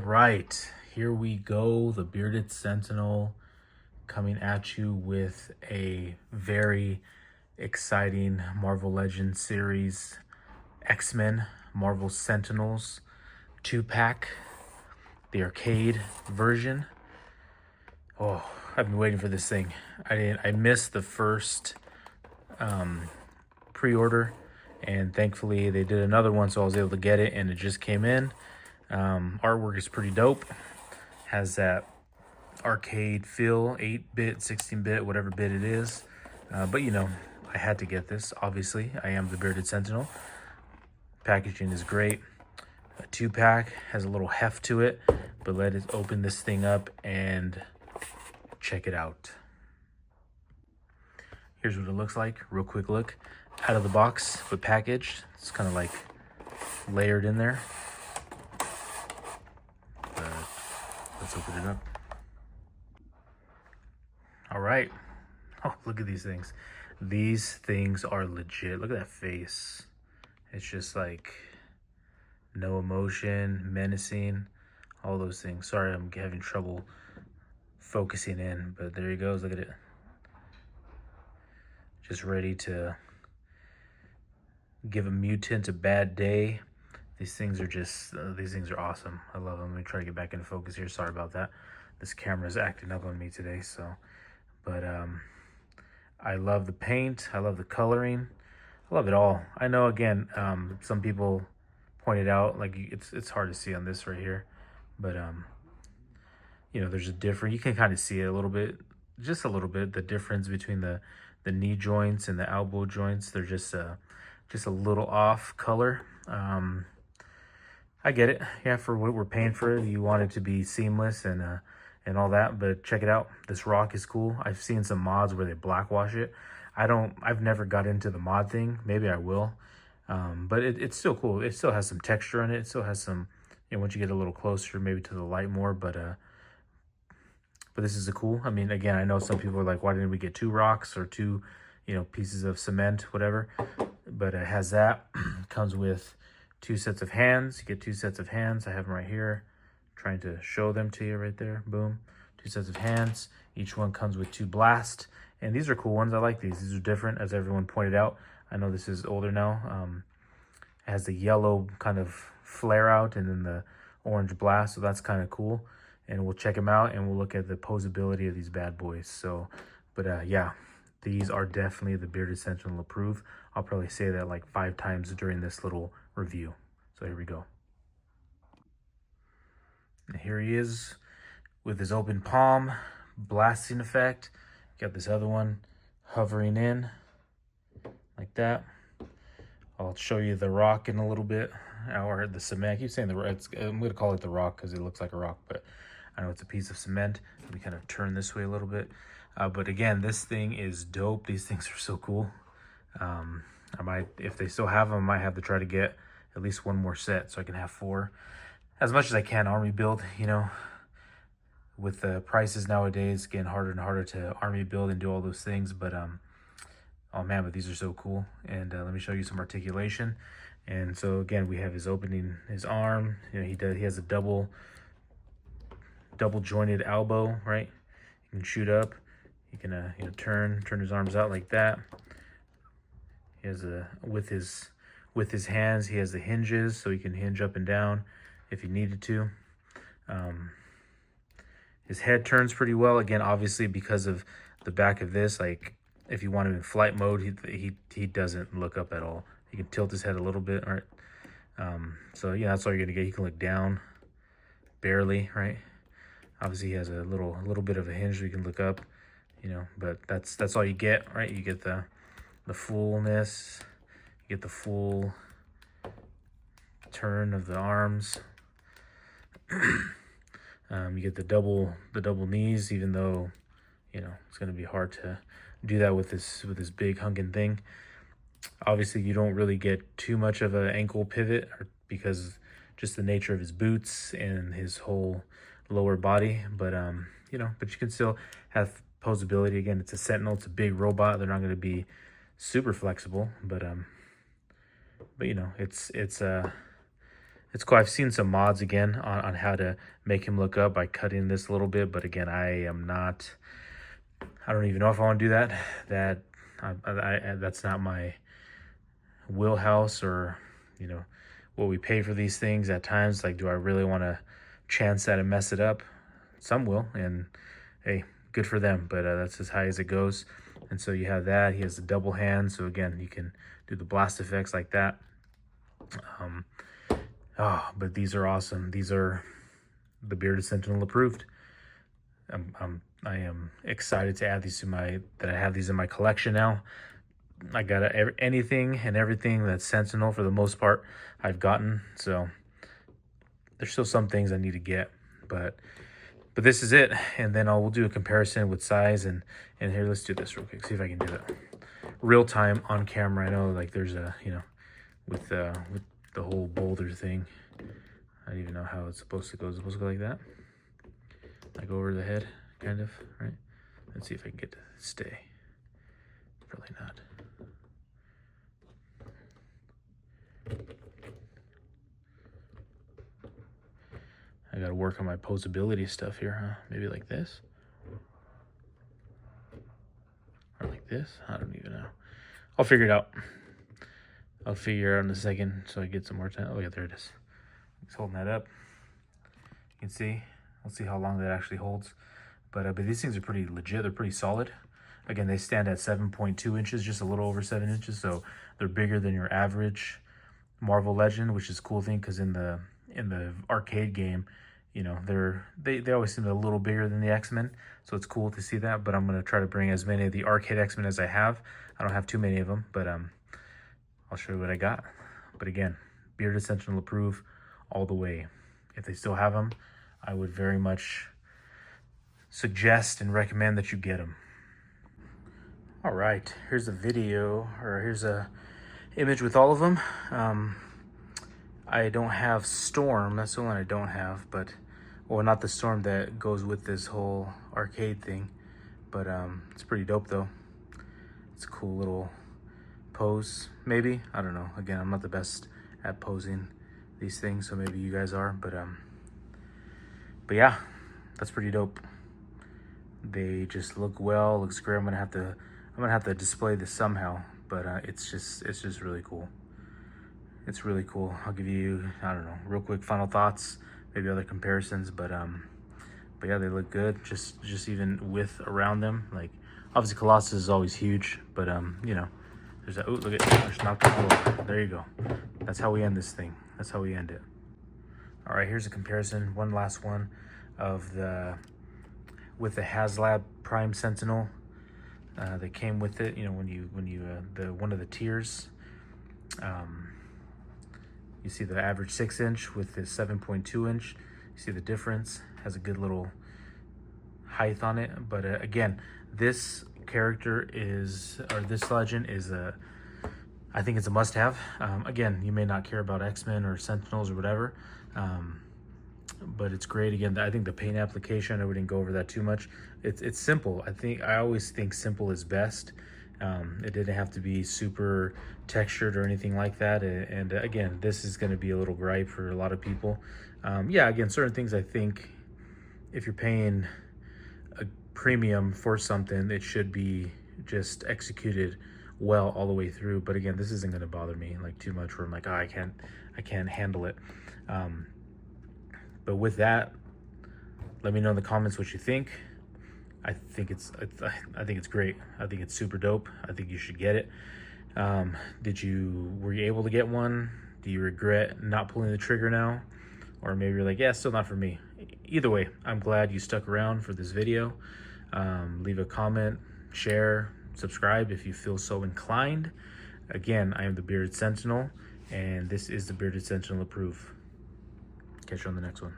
right, here we go. The Bearded Sentinel coming at you with a very exciting Marvel Legends series X-Men Marvel Sentinels 2-pack, the arcade version. Oh, I've been waiting for this thing. I missed the first pre-order, and thankfully they did another one, so I was able to get it, and it just came in. Artwork is pretty dope. Has that arcade feel, 8-bit, 16-bit, whatever bit it is. But you know, I had to get this. Obviously, I am the Bearded Sentinel. Packaging is great. A 2-pack has a little heft to it, but let us open this thing up and check it out. Here's what it looks like. Real quick look out of the box, but packaged. It's kind of like layered in there. Let's open it up. All right. Oh, look at these things. These things are legit. Look at that face. It's just like no emotion, menacing, all those things. Sorry, I'm having trouble focusing in, but there he goes. Look at it. Just ready to give a mutant a bad day. These things are just, these things are awesome. I love them. Let me try to get back into focus here. Sorry about that. This camera is acting up on me today, so. But I love the paint. I love the coloring. I love it all. I know, again, some people pointed out, like, it's hard to see on this right here. But, you know, there's a difference. You can kind of see it a little bit, just a little bit, the difference between the knee joints and the elbow joints. They're just a little off color. I get it. Yeah, for what we're paying for it, you want it to be seamless and all that, but check it out. This rock is cool. I've seen some mods where they blackwash it. I've never got into the mod thing. Maybe I will. But it's still cool. It still has some texture on it. It still has some, you know, once you get a little closer, maybe to the light more, but this is a cool. I mean, again, I know some people are like, why didn't we get 2 rocks or 2, you know, pieces of cement, whatever, but it has that. Comes with 2 sets of hands. You get 2 sets of hands. I have them right here. Trying to show them to you right there. Boom. 2 sets of hands. Each one comes with 2 blasts. And these are cool ones. I like these. These are different, as everyone pointed out. I know this is older now. It has the yellow kind of flare out and then the orange blast. So that's kind of cool. And we'll check them out and we'll look at the posability of these bad boys. So, but yeah, these are definitely the Bearded Sentinel approved. I'll probably say that like 5 times during this little review. So here we go. And here he is with his open palm, blasting effect. Got this other one hovering in like that. I'll show you the rock in a little bit, or the cement. I keep saying I'm going to call it the rock because it looks like a rock, but I know it's a piece of cement. Let me kind of turn this way a little bit. But again, this thing is dope. These things are so cool. I might, if they still have them, I might have to try to get at least 1 more set so I can have 4. As much as I can army build, you know, with the prices nowadays getting harder and harder to army build and do all those things. But oh man, but these are so cool. And let me show you some articulation. And so again, we have his opening his arm. You know, he has a double jointed elbow, right? You can shoot up. You can you know, turn his arms out like that. He has a with his hands, he has the hinges, so he can hinge up and down if he needed to. His head turns pretty well. Again, obviously because of the back of this, like if you want him in flight mode, he doesn't look up at all. He can tilt his head a little bit, right? So yeah, that's all you're gonna get. He can look down, barely, right? Obviously he has a little bit of a hinge so you can look up, you know, but that's all you get, right? You get the fullness, you get the full turn of the arms. You get the double knees, even though, you know, it's going to be hard to do that with this big hunking thing. Obviously, you don't really get too much of an ankle pivot because just the nature of his boots and his whole lower body. But you know, but you can still have posability. Again, it's a Sentinel. It's a big robot. They're not going to be super flexible, but you know, it's it's cool. I've seen some mods again on how to make him look up by cutting this a little bit, but again, I don't even know if I want to do that. That's not my wheelhouse, or what we pay for these things at times. Like, do I really want to chance that and mess it up? Some will, and hey, good for them, but that's as high as it goes. And so you have that. He has the double hand, so again, you can do the blast effects like that. But these are awesome. These are the Bearded Sentinel approved. I am excited to add these to I have these in my collection now. I got anything and everything that's Sentinel for the most part I've gotten. So there's still some things I need to get, but this is it. And then we'll do a comparison with size, and here, let's do this real quick. See if I can do that real time on camera. I know, like, there's a with the whole boulder thing, I don't even know how it's supposed to go. It's supposed to go like that, like over the head, kind of, right? Let's see if I can get to stay. Probably not. I gotta work on my posability stuff here, huh? Maybe like this, or like this. I don't even know. I'll figure it out. I'll figure it out in a second, so I get some more time. Oh yeah, there it is. Just holding that up. You can see. We'll see how long that actually holds. But these things are pretty legit. They're pretty solid. Again, they stand at 7.2 inches, just a little over 7 inches. So they're bigger than your average Marvel Legend, which is a cool thing, because in the arcade game, they always seem a little bigger than the X-Men. So it's cool to see that. But I'm gonna try to bring as many of the arcade X-Men as I have. I don't have too many of them, but I'll show you what I got. But again, Bearded Sentinel approved all the way. If they still have them, I would very much suggest and recommend that you get them. All right, here's a video, or here's a image with all of them. I don't have Storm. That's the one I don't have, but, well, not the Storm that goes with this whole arcade thing, but it's pretty dope though. It's a cool little pose, maybe. I don't know. Again, I'm not the best at posing these things, so maybe you guys are, but yeah, that's pretty dope. They just look well. Looks great. I'm gonna have to display this somehow, but it's just really cool. It's really cool. I'll give you, I don't know, real quick final thoughts, maybe other comparisons, but yeah, they look good. Just even with around them, like, obviously Colossus is always huge, but there's that. Oh, look at that. Just knocked it over. There you go. That's how we end this thing. That's how we end it. All right, here's a comparison. One last one of with the HasLab Prime Sentinel that came with it. When you one of the tiers, you see the average 6-inch with the 7.2-inch. You see the difference. Has a good little height on it. But again, this character this legend is I think it's a must-have. Again, you may not care about X-Men or Sentinels or whatever, but it's great. Again, I think the paint application, I wouldn't go over that too much. It's simple. I always think simple is best. It didn't have to be super textured or anything like that. And again, this is going to be a little gripe for a lot of people. Yeah, again, certain things, I think if you're paying a premium for something, it should be just executed well all the way through. But again, this isn't going to bother me like too much, where I'm like, oh, I can't handle it. But with that, let me know in the comments what you think. I think it's great. I think it's super dope. I think you should get it. Were you able to get one? Do you regret not pulling the trigger now? Or maybe you're like, yeah, still not for me. Either way, I'm glad you stuck around for this video. Leave a comment, share, subscribe if you feel so inclined. Again, I am the Bearded Sentinel, and this is the Bearded Sentinel approved. Catch you on the next one.